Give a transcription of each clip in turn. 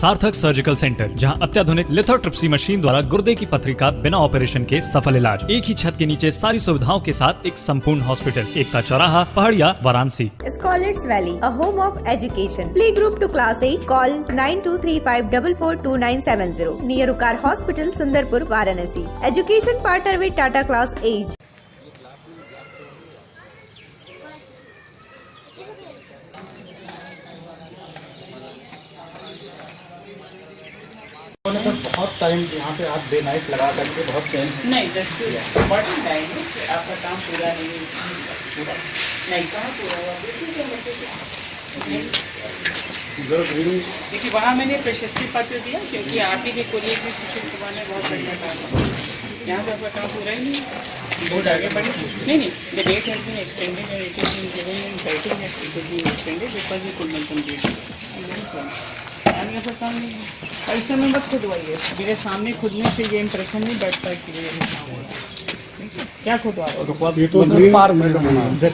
सार्थक surgical centre, जहां अत्याधुनिक लिथोट्रिप्सी मशीन द्वारा गुर्दे की पथरी का बिना ऑपरेशन के सफल इलाज। एक ही छत के नीचे सारी सुविधाओं के साथ एक संपूर्ण हॉस्पिटल, एकता चौराहा, पहाड़िया, Varanasi. Scholars Valley, a home of education. Play group to class 8. Call 9235442970. Near Ukar Hospital, Sundarpur, Varanasi. Education partner with Tata Class 8. Sir बहुत टाइम यहाँ पे आप डे नाइट लगा करके बहुत चेंज नहीं, जस्ट इम्पोर्टेंट टाइम है कि आपका काम पूरा नहीं पूरा नहीं कहाँ पूरा हुआ देखिए वहाँ मैंने प्रशस्ति पत्र दिया क्योंकि आप ही के कोरियर भी सुशील कुमार ने बहुत बढ़िया काम किया। यहाँ से आपका काम पूरा ही नहीं बहुत आगे बढ़े नहीं the date has been extended and it is been given in writing that it will be extended because you could not complete ऐसा काम नहीं है। ऐसे में मत खुदवाइए, मेरे सामने खुदने से ये इंप्रेशन नहीं बैठता कि क्या खुदवा रहे हो? ये तो पार में तो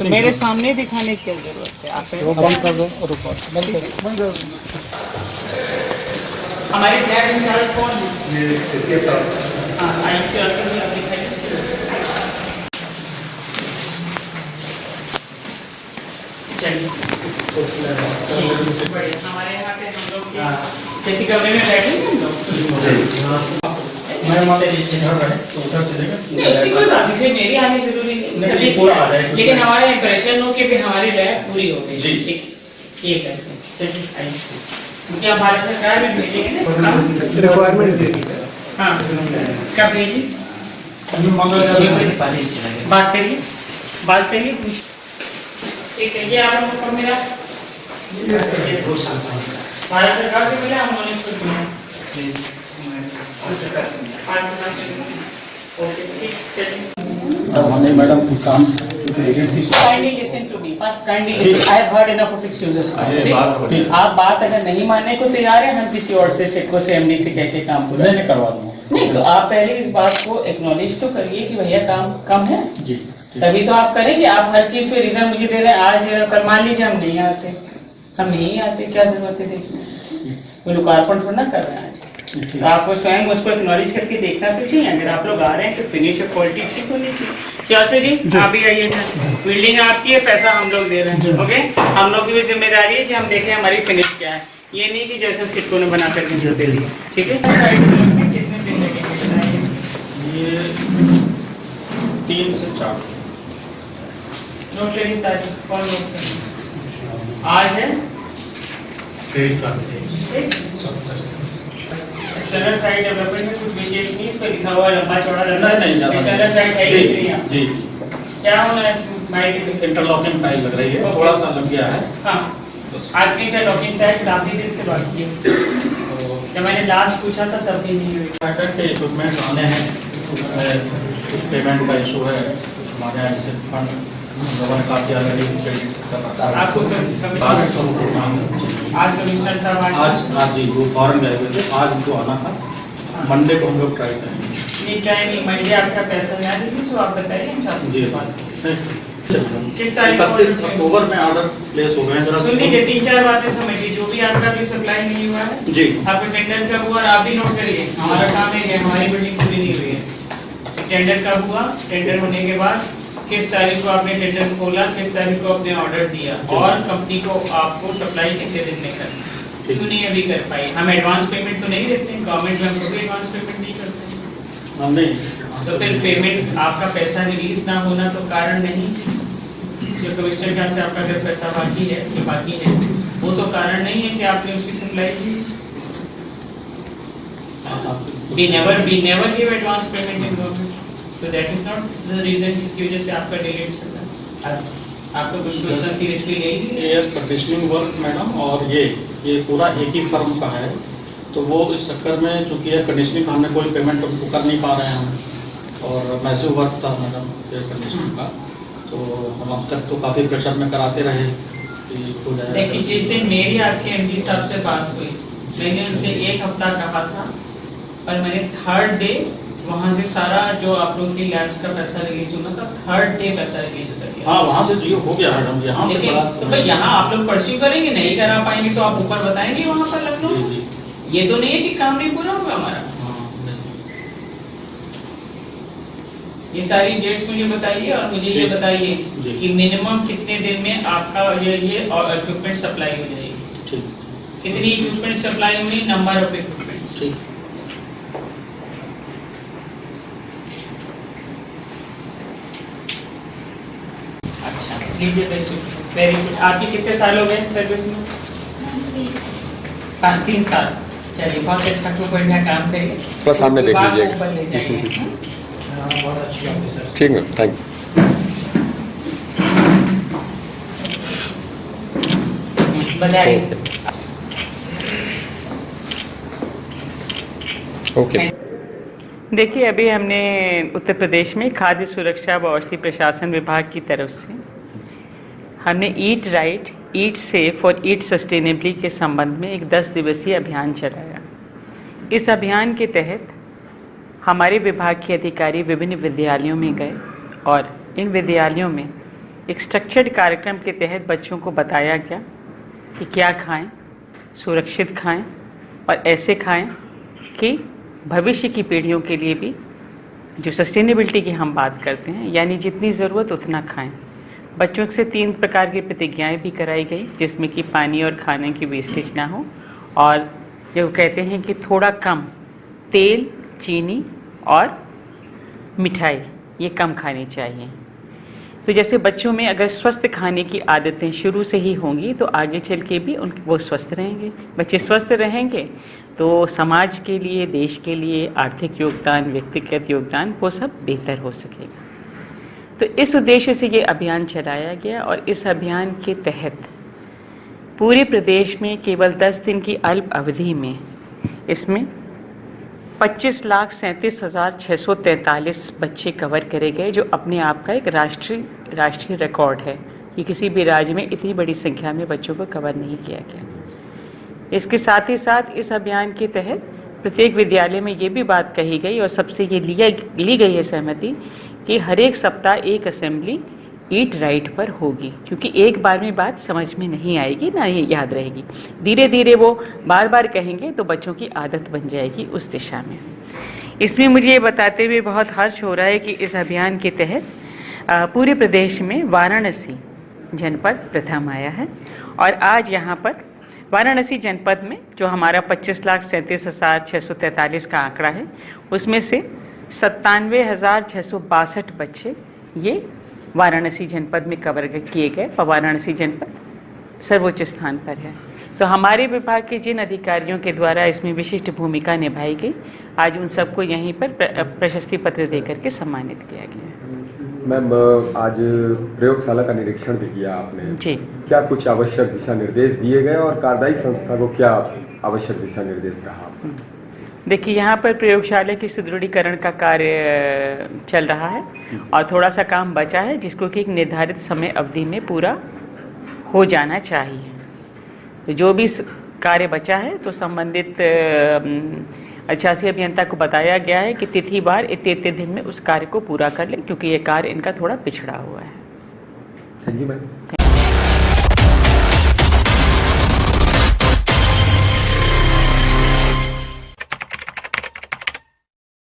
मेरे सामने दिखाने की क्या जरूरत है? आप बंद कर दो हमारे फ्लैट इंचार्ज कौन है? ये एसीएस साहब। हाँ, आप दिखाइए। चलिए हमारे यहाँ पे हम लोग किसी कमरे में बैठे हैं हम लोग उसकी कोई बात नहीं, मेरी आने से जरूरी नहीं, लेकिन हमारा इंप्रेशन हो कि हमारी लैब पूरी हो गई। ठीक ये करते हैं, चलिए आइए। क्या भारत सरकार में भेजेंगे ना रिक्वायरमेंट देगी? हाँ कब भेजी? बात करिए पूछ। ठीक है, ये आप लोगों को मेरा भारत सरकार से मिला, हम लोगों ने मिला ओके ठीक है। हमें मैडम काम Kindly listen to me. Kindly listen. I have heard enough of excuses. आप बात अगर नहीं मानने को तैयार है, हम किसी और से सिक्को से एमडी से कह के काम पूरा नहीं करवा दूँगा। नहीं तो आप पहले इस बात को एक्नॉलेज तो करिए कि भैया काम कम है जी, तभी तो आप करेंगे। आप हर चीज पे रीजन मुझे दे रहे हैं, आज कल मान लीजिए हम नहीं आते, क्या जरूरत है देखने? कोई लोकार्पण थोड़ा ना कर रहे हैं आज, तो आपको स्वयं उसको एक्नॉलेज करके देखना तो चाहिए। अगर आप लोग आ रहे हैं तो फिनिश और क्वालिटी ठीक होनी चाहिए। शास्त्री जी आप भी आइए, बिल्डिंग आपकी है, पैसा हम लोग दे रहे हैं, ओके? हम लोग की भी जिम्मेदारी है कि हम देखें हमारी फिनिश क्या है, ये नहीं कि जैसे सिक्कों ने बना करके जो दे दिया। ठीक है, कितने दिन लगेंगे? ये 3 से 4 नोट करिए तारीख, कौन नोट करें? आज है एक्सटर्नल साइड डेवलपमेंट में कुछ विशेष नहीं, इस पर लिखा हुआ लंबा चौड़ा नहीं एक्सटर्नल साइड है जी। क्या होना है? इंटरलॉकिंग टाइल लग रही है, थोड़ा सा लग गया है। हाँ, आपकी इंटरलॉकिंग टाइल काफी दिन से बाकी है। जब मैंने लास्ट पूछा था तब भी नहीं हुई। के इक्विपमेंट आने हैं, उसमें कुछ पेमेंट का इशू है, कुछ हमारे यहाँ जैसे फंड गवर्नमेंट काफी ऑलरेडी आपको आज कमिश्नर साहब आज जी वो फॉरन गए हुए थे, आज उनको आना था, मंडे को हम लोग ट्राई करेंगे। नहीं मंडे आपका पैसा ना दीजिए, तो आप बताइए जी किस तारीख 31 अक्टूबर में ऑर्डर प्लेस हो गए। जरा सुन लीजिए, 3-4 बातें समझिए। जो भी आपका भी सप्लाई नहीं हुआ है जी, आपका टेंडर कब हुआ आप भी नोट करिए। हमारा काम है, हमारी बिल्डिंग पूरी नहीं हुई है। टेंडर कब हुआ, टेंडर होने के बाद किस तारीख को आपने टेंडर खोला, किस तारीख को आपने ऑर्डर दिया, और कंपनी को आपको सप्लाई कितने दिन में करना। क्यों नहीं अभी कर पाई? हम एडवांस पेमेंट तो नहीं देते हैं, गवर्नमेंट में हम कभी एडवांस पेमेंट नहीं करते। नहीं तो फिर पेमेंट आपका पैसा रिलीज ना होना तो कारण नहीं, जो कमिश्नर के से आपका अगर पैसा बाकी है कि बाकी है, वो तो कारण नहीं है कि आपने उसकी सप्लाई की। We never give advance payment in government, so that is not the reason जिसकी वजह से आपका डिले चल रहा है। आपको कुछ सोचना सीरियसली नहीं। एयर कंडीशनिंग वर्क मैडम, और ये पूरा एक ही फर्म का है, तो वो इस चक्कर में चूँकि एयर कंडीशनिंग का हमने कोई पेमेंट उनको कर नहीं पा रहे हैं हम, और मैसिव वर्क था मैडम एयर कंडीशनिंग का, तो हम अब तक तो काफ़ी प्रेशर में कराते रहे कि हो जाए। देखिए जिस दिन मेरी आपके एमडी साहब से बात हुई, मैंने उनसे 1 हफ्ता कहा था, पर मैंने 3rd डे वहाँ से सारा जो आप लोगों की लैब्स का पैसा रिलीज होना था, 3rd डे पैसा रिलीज कर दिया। हाँ वहाँ से जियो हो गया मैडम, यहाँ लेकिन तो यहाँ आप लोग परस्यू करेंगे, नहीं करा पाएंगे तो आप ऊपर बताएंगे वहाँ पर लखनऊ। ये तो नहीं है कि काम नहीं पूरा होगा हमारा। हाँ, नहीं। ये सारी डेट्स मुझे बताइए और मुझे ये बताइए कि मिनिमम कितने दिन में आपका ये इक्विपमेंट सप्लाई हो जाएगी। ठीक। कितनी इक्विपमेंट सप्लाई होगी, नंबर ऑफ इक्विपमेंट। ठीक। अच्छा लीजिए पैसे। Very good. आपके कितने साल हो गए सर्विस में? 3 साल। चलिए बहुत अच्छा, खूब बढ़िया काम करिए। थोड़ा सामने देख लीजिएगा। ऊपर ले जाइए। बहुत अच्छी ऑफिसर। ठीक है, थैंक यू। बधाई। ओके। देखिए अभी हमने उत्तर प्रदेश में खाद्य सुरक्षा व औषधि प्रशासन विभाग की तरफ से हमने ईट राइट, ईट सेफ और ईट सस्टेनेबली के संबंध में एक 10 दिवसीय अभियान चलाया। इस अभियान के तहत हमारे विभाग के अधिकारी विभिन्न विद्यालयों में गए और इन विद्यालयों में एक स्ट्रक्चर्ड कार्यक्रम के तहत बच्चों को बताया गया कि क्या खाएं, सुरक्षित खाएं और ऐसे खाएं कि भविष्य की पीढ़ियों के लिए भी, जो सस्टेनेबिलिटी की हम बात करते हैं, यानी जितनी ज़रूरत उतना खाएं। बच्चों से 3 प्रकार की प्रतिज्ञाएं भी कराई गई, जिसमें कि पानी और खाने की वेस्टेज ना हो और जो कहते हैं कि थोड़ा कम तेल, चीनी और मिठाई ये कम खानी चाहिए। तो जैसे बच्चों में अगर स्वस्थ खाने की आदतें शुरू से ही होंगी तो आगे चल के भी वो स्वस्थ रहेंगे। बच्चे स्वस्थ रहेंगे तो समाज के लिए, देश के लिए आर्थिक योगदान, व्यक्तिगत योगदान वो सब बेहतर हो सकेगा। तो इस उद्देश्य से ये अभियान चलाया गया और इस अभियान के तहत पूरे प्रदेश में केवल 10 दिन की अल्प अवधि में इसमें 25,37,643 बच्चे कवर करे गए, जो अपने आप का एक राष्ट्रीय रिकॉर्ड है कि किसी भी राज्य में इतनी बड़ी संख्या में बच्चों को कवर नहीं किया गया। इसके साथ ही साथ इस अभियान के तहत प्रत्येक विद्यालय में ये भी बात कही गई और सबसे ये ली गई है सहमति कि हर एक सप्ताह एक असेंबली ईट राइट पर होगी, क्योंकि एक बार में बात समझ में नहीं आएगी, ना ये याद रहेगी। धीरे धीरे वो बार बार कहेंगे तो बच्चों की आदत बन जाएगी उस दिशा में। इसमें मुझे ये बताते हुए बहुत हर्ष हो रहा है कि इस अभियान के तहत पूरे प्रदेश में वाराणसी जनपद प्रथम आया है और आज यहाँ पर वाराणसी जनपद में जो हमारा 25,37,643 का आंकड़ा है, उसमें से 97,662 बच्चे ये वाराणसी जनपद में कवर किए गए और वाराणसी जनपद सर्वोच्च स्थान पर है। तो हमारे विभाग के जिन अधिकारियों के द्वारा इसमें विशिष्ट भूमिका निभाई गई, आज उन सबको यहीं पर प्रशस्ति पत्र देकर के सम्मानित किया गया। मैम, आज प्रयोगशाला का निरीक्षण भी किया आपने जी। क्या कुछ आवश्यक दिशा निर्देश दिए गए और कार्यदायी संस्था को क्या आवश्यक दिशा निर्देश रहा? देखिए यहाँ पर प्रयोगशाला के सुदृढ़ीकरण का कार्य चल रहा है और थोड़ा सा काम बचा है, जिसको कि एक निर्धारित समय अवधि में पूरा हो जाना चाहिए। तो जो भी कार्य बचा है तो संबंधित अच्छासी अभियंता को बताया गया है कि तिथि बार इतने दिन में उस कार्य को पूरा कर लें, क्योंकि ये कार्य इनका थोड़ा पिछड़ा हुआ है। Thank you ma'am.